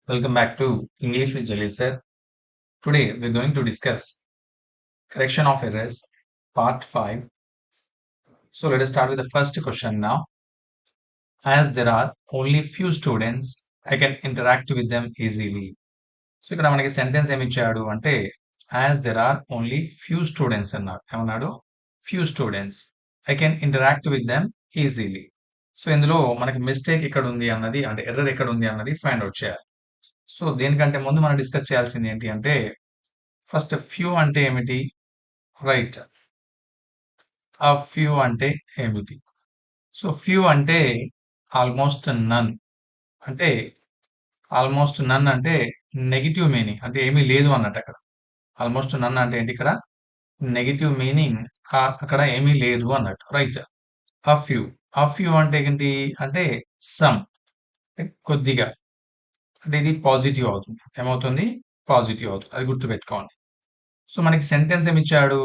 Welcome back to English with Jalil sir. Today we're going to discuss correction of errors, part 5. So let us start with the first question now. As there are only few students, I can interact with them easily. So ఇక్కడ మనకి sentence ఏమి ఇచ్చాడు అంటే as there are only few students అన్నారు ఏమన్నాడు few students I can interact with them easily. So ఇందులో మనకి mistake ఎక్కడ ఉంది అన్నది అంటే ఎర్రర్ ఎక్కడ ఉంది అన్నది ఫైండ్ అవుట్ చేయాలి. సో దేనికంటే ముందు మనం డిస్కస్ చేయాల్సింది ఏంటి అంటే ఫస్ట్ ఫ్యూ అంటే ఏమిటి, రైట్? ఆ ఫ్యూ అంటే ఏమిటి? సో ఫ్యూ అంటే ఆల్మోస్ట్ నన్, అంటే ఆల్మోస్ట్ నన్ అంటే నెగిటివ్ మీనింగ్, అంటే ఏమీ లేదు అన్నట్టు అక్కడ. ఆల్మోస్ట్ నన్ అంటే ఏంటి ఇక్కడ నెగిటివ్ మీనింగ్, అక్కడ ఏమీ లేదు అన్నట్టు, రైట్? ఆ ఫ్యూ, ఆ ఫ్యూ అంటే ఏంటి అంటే సమ్, కొద్దిగా, అంటే ఇది పాజిటివ్ అవుతుంది. ఏమవుతుంది? పాజిటివ్ అవుతుంది, అది గుర్తుపెట్టుకోండి. సో మనకి సెంటెన్స్ ఏమి ఇచ్చాడు,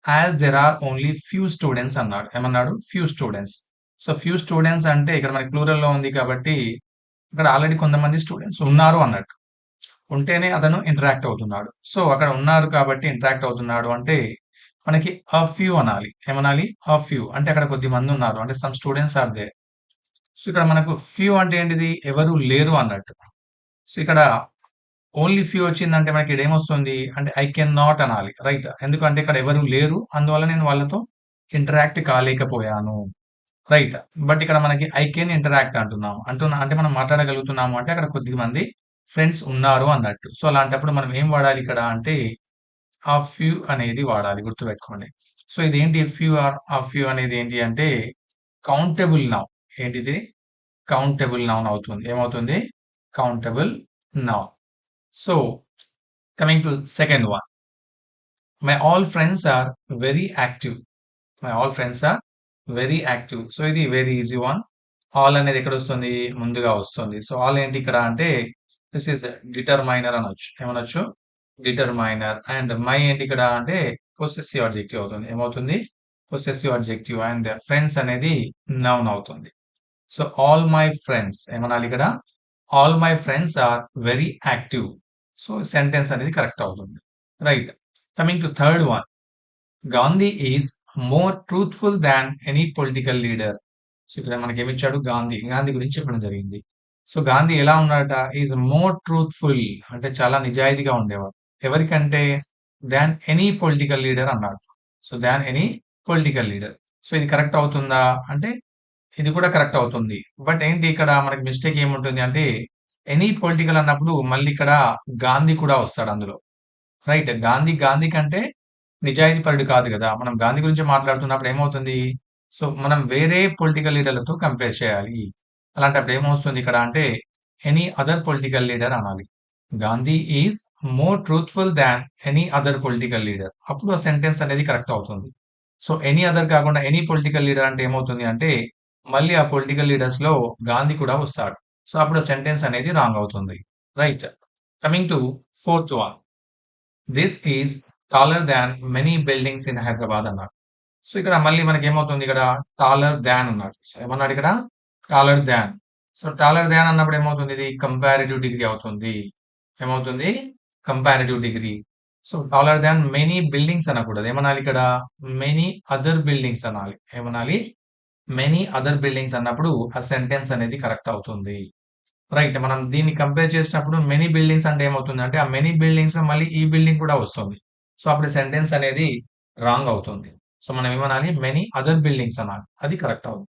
as there are only few students అన్నాడు. ఏమన్నాడు? Few students. So few students అంటే ఇక్కడ మనకి ప్లూరల్ లో ఉంది కాబట్టి ఇక్కడ ఆల్రెడీ కొంతమంది స్టూడెంట్స్ ఉన్నారు అన్నట్టు, ఉంటేనే అతను ఇంటరాక్ట్ అవుతున్నాడు. సో అక్కడ ఉన్నారు కాబట్టి ఇంటరాక్ట్ అవుతున్నాడు అంటే మనకి అ ఫ్యూ అనాలి. ఏమనాలి? అ ఫ్యూ అంటే అక్కడ కొద్ది మంది ఉన్నారు, అంటే some students are there. So ఇక్కడ మనకు ఫ్యూ అంటే ఏంటిది? ఎవరు లేరు అన్నట్టు. సో ఇక్కడ ఓన్లీ ఫ్యూ వచ్చిందంటే మనకి ఇక్కడ ఏమొస్తుంది అంటే ఐ కెన్ నాట్ అనాలి, రైట్? ఎందుకంటే ఇక్కడ ఎవరు లేరు, అందువల్ల నేను వాళ్ళతో ఇంటరాక్ట్ కాలేకపోయాను, రైట్? బట్ ఇక్కడ మనకి ఐ కెన్ ఇంటరాక్ట్ అంటున్నాము, అంటే మనం మాట్లాడగలుగుతున్నాము అంటే అక్కడ కొద్ది మంది ఫ్రెండ్స్ ఉన్నారు అన్నట్టు. సో అలాంటప్పుడు మనం ఏం వాడాలి ఇక్కడ అంటే ఆ ఫ్యూ అనేది వాడాలి, గుర్తుపెట్టుకోండి. సో ఇదేంటి ఫ్యూ ఆర్ ఆ ఫ్యూ అనేది ఏంటి అంటే కౌంటబుల్ నౌన్. ఏంటిది? కౌంటబుల్ నౌన్ అవుతుంది. ఏమవుతుంది? Countable noun. So coming to second one, my all friends are very active. My all friends are very active. So ఇది వెరీ ఈజీ వన్. ఆల్ అనేది ఎక్కడ వస్తుంది? ముందుగా వస్తుంది. సో ఆల్ ఏంటి ఇక్కడ అంటే దిస్ ఈస్ డిటర్మైనర్ అనొచ్చు. ఏమనొచ్చు? డిటర్మైనర్. అండ్ మై ఏంటి ఇక్కడ అంటే పొసెసివ్ అడ్జెక్టివ్ అవుతుంది. ఏమవుతుంది? Possessive adjective. అండ్ ఫ్రెండ్స్ అనేది నౌన్ అవుతుంది. సో ఆల్ మై ఫ్రెండ్స్ ఏమనాలి ఇక్కడ? All my friends are very active. So sentence అనేది కరెక్ట్ అవుతుంది, right? Coming to third one, Gandhi is more truthful than any political leader. So ఇక్కడ మనకి ఏమిచ్చాడు? గాంధీ గురించి చెప్పడం జరిగింది. సో గాంధీ ఎలా ఉన్నాడట? ఈజ్ మోర్ ట్రూత్ఫుల్ అంటే చాలా నిజాయితీగా ఉండేవాడు. ఎవరికంటే? దాన్ ఎనీ పొలిటికల్ లీడర్ అన్నాడు. సో దాన్ ఎనీ పొలిటికల్ లీడర్. సో ఇది కరెక్ట్ అవుతుందా అంటే ఇది కూడా కరెక్ట్ అవుతుంది. బట్ ఏంటి ఇక్కడ మనకి మిస్టేక్ ఏముంటుంది అంటే ఎనీ పొలిటికల్ అన్నప్పుడు మళ్ళీ ఇక్కడ గాంధీ కూడా వస్తాడు అందులో, రైట్? గాంధీ కంటే నిజాయితీపరుడు కాదు కదా. మనం గాంధీ గురించి మాట్లాడుతున్నప్పుడు ఏమవుతుంది? సో మనం వేరే పొలిటికల్ లీడర్లతో కంపేర్ చేయాలి. అలాంటప్పుడు ఏమొస్తుంది ఇక్కడ అంటే ఎనీ అదర్ పొలిటికల్ లీడర్ అనాలి. Gandhi is more truthful than any other political leader. అప్పుడు ఆ సెంటెన్స్ అనేది కరెక్ట్ అవుతుంది. సో ఎనీ అదర్ కాకుండా ఎనీ పొలిటికల్ లీడర్ అంటే ఏమవుతుంది అంటే మళ్ళీ ఆ పొలిటికల్ లీడర్స్ లో గాంధీ కూడా వస్తాడు. సో అప్పుడు ఆ సెంటెన్స్ అనేది రాంగ్ అవుతుంది, right? Coming to fourth one, this is taller than many buildings in Hyderabad అన్నాడు. సో ఇక్కడ మళ్ళీ మనకి ఏమవుతుంది? ఇక్కడ టాలర్ దాన్ అన్నాడు. సో ఏమన్నాడు ఇక్కడ? Taller than. So taller than అన్నప్పుడు ఏమవుతుంది? ఇది కంపారిటివ్ డిగ్రీ అవుతుంది. ఏమవుతుంది? Comparative degree. So taller than many buildings అనకూడదు. ఏమనాలి ఇక్కడ? మెనీ అదర్ బిల్డింగ్స్ అనాలి. ఏమనాలి? మెనీ అదర్ బిల్డింగ్స్ అన్నప్పుడు ఆ సెంటెన్స్ అనేది కరెక్ట్ అవుతుంది, రైట్? మనం దీన్ని కంపేర్ చేసినప్పుడు మెనీ బిల్డింగ్స్ అంటే ఏమవుతుంది అంటే ఆ మెనీ బిల్డింగ్స్ లో మళ్ళీ ఈ బిల్డింగ్ కూడా వస్తుంది. సో అప్పుడు సెంటెన్స్ అనేది రాంగ్ అవుతుంది. సో మనం ఏమనాలి? మెనీ అదర్ బిల్డింగ్స్ అనాలి, అది కరెక్ట్ అవుతుంది.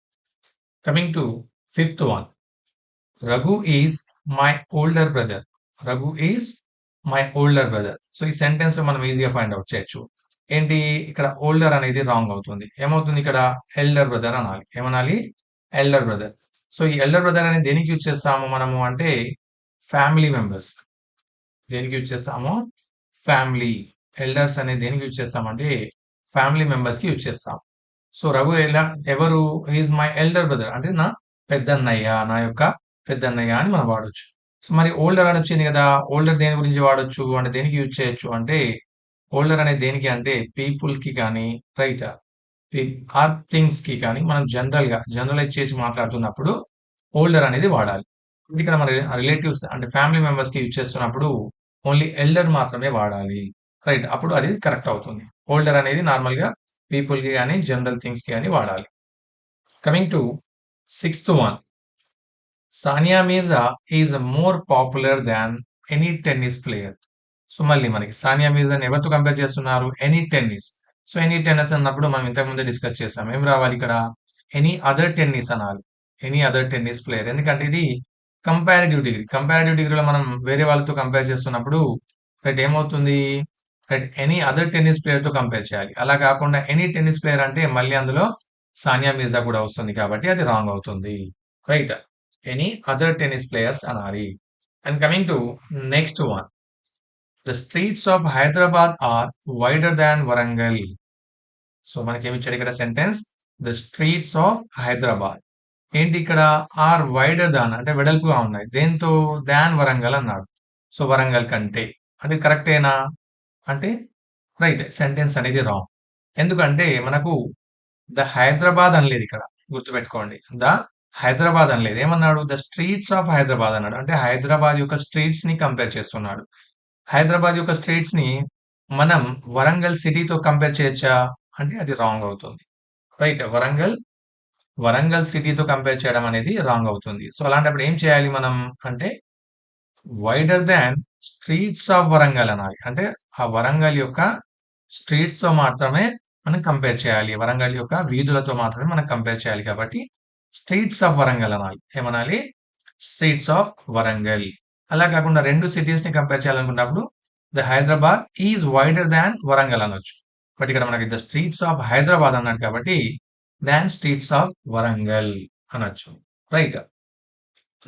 Coming to fifth one, Raghu is my older brother. Raghu is my older brother. So ఈ సెంటెన్స్ లో మనం ఈజీగా ఫైండ్ అవుట్ చేయొచ్చు. ఏంటి ఇక్కడ? ఓల్డర్ అనేది రాంగ్ అవుతుంది. ఏమవుతుంది ఇక్కడ? ఎల్డర్ బ్రదర్ అనాలి. ఏమనాలి? Elder brother. సో ఈ ఎల్డర్ బ్రదర్ అనేది దేనికి యూజ్ చేస్తాము మనము అంటే ఫ్యామిలీ మెంబర్స్. దేనికి యూజ్ చేస్తాము? ఫ్యామిలీ. ఎల్డర్స్ అనేది దేనికి యూజ్ చేస్తామంటే ఫ్యామిలీ మెంబర్స్ కి యూజ్ చేస్తాం. సో రఘు ఎవరు? ఈజ్ మై ఎల్డర్ బ్రదర్ అంటే నా పెద్దన్నయ్య, నా యొక్క పెద్దన్నయ్య అని మనం వాడొచ్చు. సో మరి ఓల్డర్ అని వచ్చింది కదా, ఓల్డర్ దేని గురించి వాడొచ్చు అంటే దేనికి యూజ్ చేయొచ్చు అంటే ఓల్డర్ అనేది దేనికి అంటే పీపుల్ కి కానీ, రైట్, ఆర్ థింగ్స్ కి కానీ మనం జనరలైజ్ చేసి మాట్లాడుతున్నప్పుడు ఓల్డర్ అనేది వాడాలి. ఇక్కడ మన రిలేటివ్స్ అంటే ఫ్యామిలీ మెంబర్స్ కి యూజ్ చేస్తున్నప్పుడు ఓన్లీ ఎల్డర్ మాత్రమే వాడాలి. రైట్. అప్పుడు అది కరెక్ట్ అవుతుంది. ఓల్డర్ అనేది నార్మల్ గా పీపుల్ కి కానీ జనరల్ థింగ్స్ కి కానీ వాడాలి. Coming to sixth one, Sania Mirza is more popular than any tennis player. So మళ్ళీ మనకి సానియా మీర్జాని ఎవరితో కంపేర్ చేస్తున్నారు? Any tennis. So any tennis అన్నప్పుడు మనం ఇంతకు ముందే డిస్కస్ చేసాం. ఏం రావాలి ఇక్కడ? ఎనీ అదర్ టెన్నిస్ అనాలి. Any other tennis player. ఎందుకంటే ఇది కంపారిటివ్ డిగ్రీ. కంపారిటివ్ డిగ్రీలో మనం వేరే వాళ్ళతో కంపేర్ చేస్తున్నప్పుడు రైట్ ఏమవుతుంది? Right any other tennis player తో కంపేర్ చేయాలి. అలా కాకుండా ఎనీ టెన్నిస్ ప్లేయర్ అంటే మళ్ళీ అందులో సానియా మిర్జా కూడా వస్తుంది కాబట్టి అది రాంగ్ అవుతుంది. Right. Any other tennis players అనాలి. And coming to next one, the streets of Hyderabad are wider than Warangal. So మనకేమి ఇచ్చాడు ఇక్కడ sentence? The streets of Hyderabad ఏంటి ఇక్కడ? ఆర్ వైడర్ దాన్ అంటే వెడల్పుగా ఉన్నాయి. దేంతో? దాన్ వరంగల్ అన్నాడు. సో వరంగల్ కంటే అంటే కరెక్టేనా అంటే రైట్. సెంటెన్స్ అనేది రాంగ్. ఎందుకంటే మనకు ద హైదరాబాద్ అనలేదు ఇక్కడ. గుర్తుపెట్టుకోండి. ద హైదరాబాద్ అనలేదు. ఏమన్నాడు? ద స్ట్రీట్స్ ఆఫ్ హైదరాబాద్ అన్నాడు. అంటే హైదరాబాద్ యొక్క స్ట్రీట్స్ ని కంపేర్ చేస్తున్నాడు. హైదరాబాద్ యొక్క స్ట్రీట్స్ ని మనం వరంగల్ సిటీతో కంపేర్ చేయొచ్చా అంటే అది రాంగ్ అవుతుంది. రైట్. వరంగల్ సిటీతో కంపేర్ చేయడం అనేది రాంగ్ అవుతుంది. సో అలాంటప్పుడు ఏం చేయాలి మనం అంటే wider than streets of Warangal అనాలి. అంటే ఆ వరంగల్ యొక్క స్ట్రీట్స్ తో మాత్రమే మనం కంపేర్ చేయాలి. వరంగల్ యొక్క వీధులతో మాత్రమే మనం కంపేర్ చేయాలి కాబట్టి స్ట్రీట్స్ ఆఫ్ వరంగల్ అనాలి. ఏమనాలి? Streets of Warangal. అలా కాకుండా రెండు సిటీస్ ని కంపేర్ చేయాలనుకున్నప్పుడు the Hyderabad is wider than Warangal అనొచ్చు. బట్ ఇక్కడ మనకి ద స్ట్రీట్స్ ఆఫ్ హైదరాబాద్ అన్నాడు కాబట్టి దాన్ స్ట్రీట్స్ ఆఫ్ వరంగల్ అనొచ్చు. రైట్.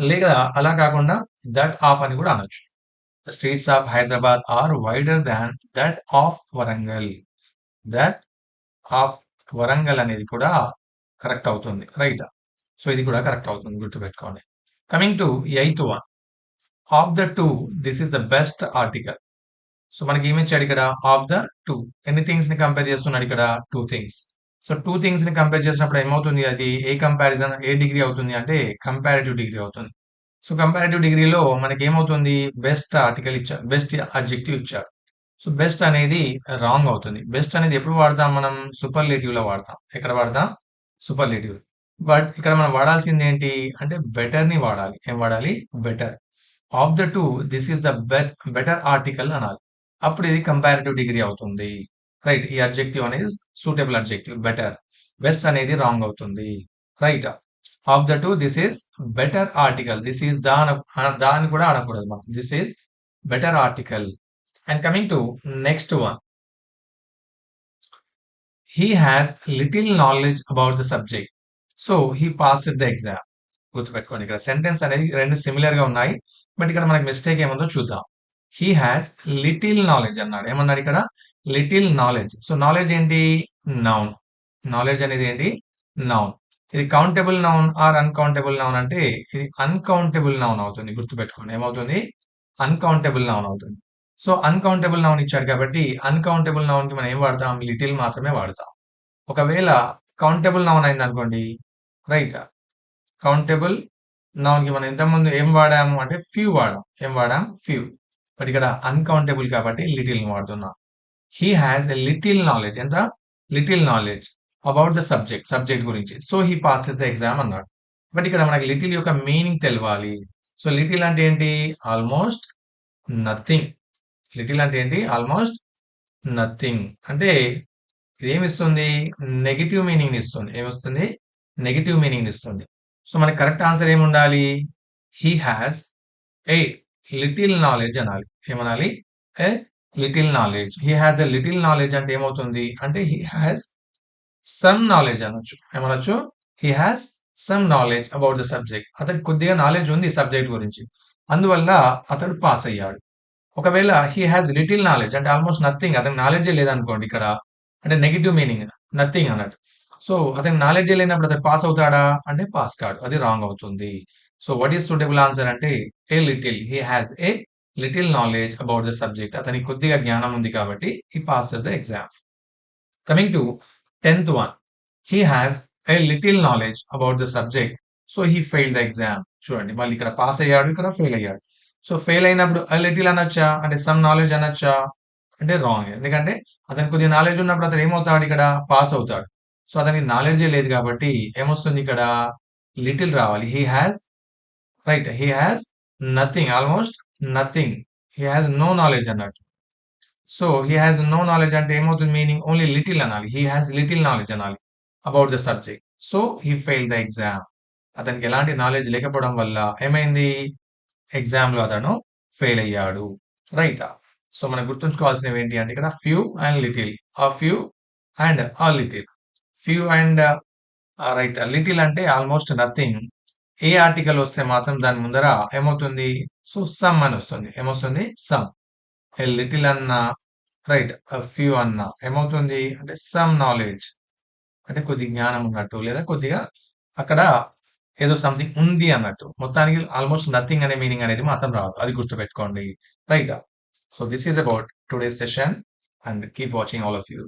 లేదా అలా కాకుండా దట్ ఆఫ్ అని కూడా అనొచ్చు. The streets of Hyderabad are wider than that of Warangal. That of Warangal అనేది కూడా కరెక్ట్ అవుతుంది. రైట్. సో ఇది కూడా కరెక్ట్ అవుతుంది. గుర్తుపెట్టుకోండి. Coming to eighth one, of the two this is the best article. So మనకి ఏమి ఇచ్చాడు ఇక్కడ? Of the two. ఎన్ని థింగ్స్ ని కంపేర్ చేస్తున్నాడు ఇక్కడ? Two things. So two things ని కంపేర్ చేసినప్పుడు ఏమవుతుంది? అది ఏ కంపారిజన్ ఏ డిగ్రీ అవుతుంది అంటే కంపారిటివ్ డిగ్రీ అవుతుంది. సో కంపారిటివ్ డిగ్రీలో మనకి ఏమవుతుంది? బెస్ట్ ఆర్టికల్ ఇచ్చాడు, బెస్ట్ అడ్జెక్టివ్ ఇచ్చాడు. సో బెస్ట్ అనేది రాంగ్ అవుతుంది. బెస్ట్ అనేది ఎప్పుడు వాడతాం మనం? సూపర్లేటివ్ లో వాడతాం. ఎక్కడ వాడతాం? సూపర్లేటివ్. బట్ ఇక్కడ మనం వాడాల్సింది ఏంటి అంటే బెటర్ ని వాడాలి. ఏం వాడాలి? Better. Of the two this is the better article అనాలి. అప్పుడు ఇది కంపారిటివ్ డిగ్రీ అవుతుంది. రైట్. ఈ అడ్జెక్టివ్ అనేది సూటబుల్ అడ్జెక్టివ్. బెటర్. బెస్ట్ అనేది రాంగ్ అవుతుంది. Right. Of the two this is better article. This is దాని కూడా అనకూడదు మనం. This is better article. And coming to next one, he has little knowledge about the subject so he passed the exam. గుర్తుపెట్టుకోండి. ఇక్కడ sentence అనేది రెండు similar గా ఉన్నాయి. బట్ ఇక్కడ మనకి మిస్టేక్ ఏముందో చూద్దాం. హీ హ్యాస్ లిటిల్ నాలెడ్జ్ అన్నాడు. ఏమన్నాడు ఇక్కడ? Little knowledge. సో నాలెడ్జ్ ఏంటి? నౌన్. నాలెడ్జ్ అనేది ఏంటి? నౌన్. ఇది countable noun are uncountable noun అంటే ఇది అన్కౌంటబుల్ నౌన్ అవుతుంది. గుర్తుపెట్టుకోండి. ఏమవుతుంది? అన్కౌంటబుల్ నౌన్ అవుతుంది. సో అన్కౌంటబుల్ నౌన్ ఇచ్చాడు కాబట్టి అన్కౌంటబుల్ నౌన్ కి మనం ఏం వాడతాం? లిటిల్ మాత్రమే వాడతాం. ఒకవేళ కౌంటబుల్ నౌన్ అయింది అనుకోండి. రైట్. కౌంటబుల్ నౌన్ కి మనం ఇంతకుముందు ఏం వాడాము అంటే ఫ్యూ వాడాం. ఏం వాడాం? ఫ్యూ. బట్ ఇక్కడ అన్కౌంటబుల్ కాబట్టి లిటిల్ వాడుతున్నాం. He has a little knowledge. ఎంత? Little knowledge about the subject గురించి. So he pass the exam అన్నాడు. బట్ ఇక్కడ మనకి లిటిల్ యొక్క మీనింగ్ తెలవాలి. సో లిటిల్ అంటే ఏంటి? Almost nothing. లిటిల్ అంటే ఏంటి? Almost nothing. అంటే ఇది ఏమిస్తుంది? నెగటివ్ మీనింగ్ ఇస్తుంది. ఏమిస్తుంది? నెగటివ్ మీనింగ్ ఇస్తుంది. సో మనకి కరెక్ట్ ఆన్సర్ ఏముండాలి? He has a little knowledge అనాలి. ఏమనాలి? A little knowledge. He has a little knowledge అంటే ఏమవుతుంది? అంటే హీ హ్యాస్ సమ్ నాలెడ్జ్ అనొచ్చు. ఏమనొచ్చు? He has some knowledge about the subject. అతనికి కొద్దిగా నాలెడ్జ్ ఉంది సబ్జెక్ట్ గురించి. అందువల్ల అతడు పాస్ అయ్యాడు. ఒకవేళ హీ హ్యాస్ లిటిల్ నాలెడ్జ్ అంటే ఆల్మోస్ట్ నథింగ్. అతనికి నాలెడ్జే లేదనుకోండి ఇక్కడ. అంటే నెగటివ్ మీనింగ్ నథింగ్ అన్నట్టు. సో అతనికి నాలెడ్జే లేనప్పుడు అతను పాస్ అవుతాడా అంటే పాస్ కాడు. అది రాంగ్ అవుతుంది. So what is suitable answer అంటే a little. He has a little knowledge about the subject. అతనికి కొద్దిగా జ్ఞానం ఉంది కాబట్టి he pass the exam. Coming to 10th one, he has a little knowledge about the subject so he failed the exam. చూడండి మళ్ళీ ఇక్కడ pass అయ్యాడు, ఇక్కడ ఫెయిల్ అయ్యాడు. సో ఫెయిల్ అయినప్పుడు లిటిల్ అనొచ్చా? అంటే సమ్ నాలెడ్జ్ అనొచ్చా? అంటే రాంగ్. ఎందుకంటే అతనికి కొద్దిగా నాలెడ్జ్ ఉన్నప్పుడు అతను ఏమవుతాడు ఇక్కడ? పాస్ అవుతాడు. సో అతనికి నాలెడ్జే లేదు కాబట్టి ఏమొస్తుంది ఇక్కడ? లిటిల్ రావాలి. He has right. He has nothing, almost nothing. He has no knowledge అన్నట్టు. So he has no knowledge అంటే ఏమవుతుంది మీనింగ్? ఓన్లీ లిటిల్ అనాలి. హీ హాస్ లిటిల్ నాలెడ్జ్ అనాలి about the subject. So he fail the exam. అతనికి ఎలాంటి knowledge లేకపోవడం వల్ల ఏమైంది? ఎగ్జామ్ లో అతను ఫెయిల్ అయ్యాడు. రైట్. సో మనం గుర్తుంచుకోవాల్సినవి ఏంటి అంటే ఇక్కడ ఫ్యూ అండ్ లిటిల్, ఆ ఫ్యూ అండ్ ఆ little. Few and right. Little అంటే ఆల్మోస్ట్ నథింగ్. ఏ ఆర్టికల్ వస్తే మాత్రం దాని ముందర ఏమవుతుంది? సో సమ్ అని వస్తుంది. ఏమొస్తుంది? సమ్. ఏ లిటిల్ అన్న రైట్, ఫ్యూ అన్న ఏమవుతుంది అంటే సమ్ నాలెడ్జ్, అంటే కొద్ది జ్ఞానం ఉన్నట్టు లేదా కొద్దిగా అక్కడ ఏదో సంథింగ్ ఉంది అన్నట్టు. మొత్తానికి ఆల్మోస్ట్ నథింగ్ అనే మీనింగ్ అనేది మాత్రం రాదు. అది గుర్తుపెట్టుకోండి. Right. So this is about today's session and keep watching all of you.